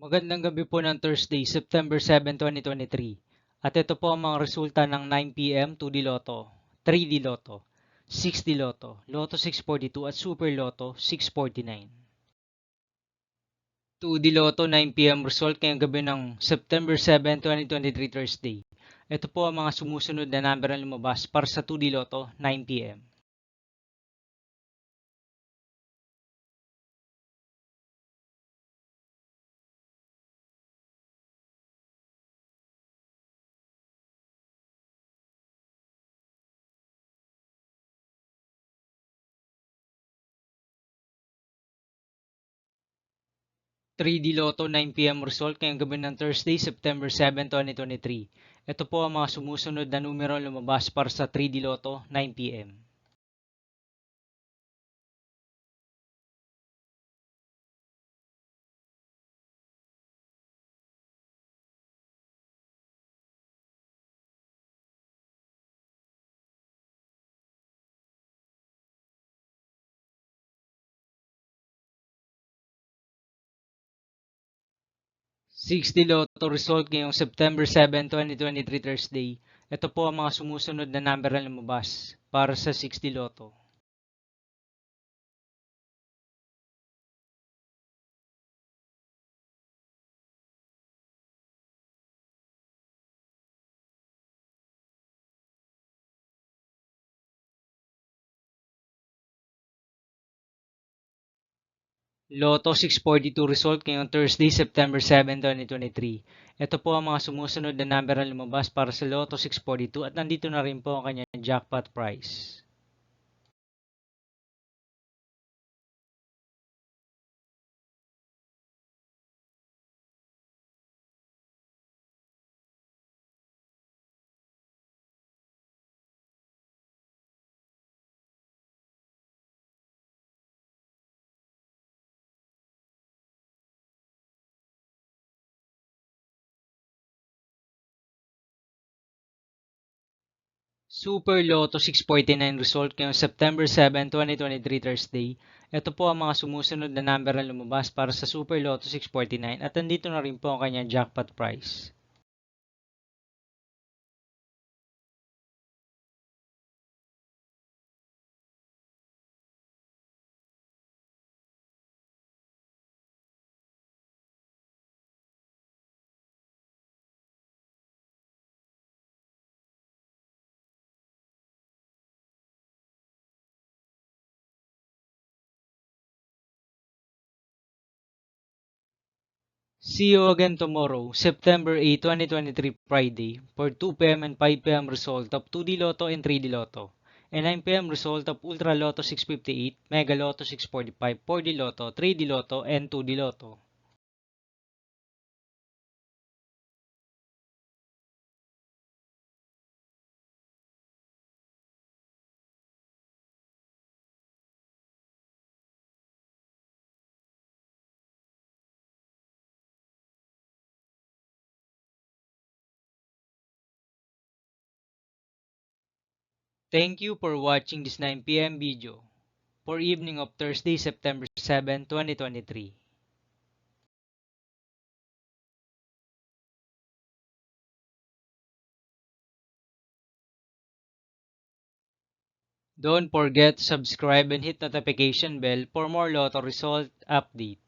Magandang gabi po ng Thursday, September 7, 2023. At ito po ang mga resulta ng 9 p.m. 2D Lotto, 3D Lotto, 6D Lotto, Lotto 642 at Super Lotto 649. 2D Lotto 9 p.m. result ngayong gabi ng September 7, 2023 Thursday. Ito po ang mga sumusunod na number na lumabas para sa 2D Lotto 9 p.m. 3D Lotto 9 p.m. result ngayong gabi ng Thursday, September 7, 2023. Ito po ang mga sumusunod na numero lumabas para sa 3D Lotto 9 p.m. 6D Lotto result ngayong September 7, 2023 Thursday. Ito po ang mga sumusunod na number na lumabas para sa 6D Lotto. Lotto 642 result ngayong Thursday, September 7, 2023. Ito po ang mga sumusunod na number na lumabas para sa Lotto 642 at nandito na rin po ang kanyang jackpot price. Super Lotto 649 result ngayong September 7, 2023 Thursday. Ito po ang mga sumusunod na number na lumabas para sa Super Lotto 649 at nandito na rin po ang kanyang jackpot price. See you again tomorrow, September 8, 2023 Friday for 2 p.m. and 5 p.m. result of 2D Lotto and 3D Lotto and 9 p.m. result of Ultra Lotto 658, Mega Lotto 645, 4D Lotto, 3D Lotto, and 2D Lotto. Thank you for watching this 9 p.m. video for evening of Thursday, September 7, 2023. Don't forget to subscribe and hit notification bell for more Lotto result update.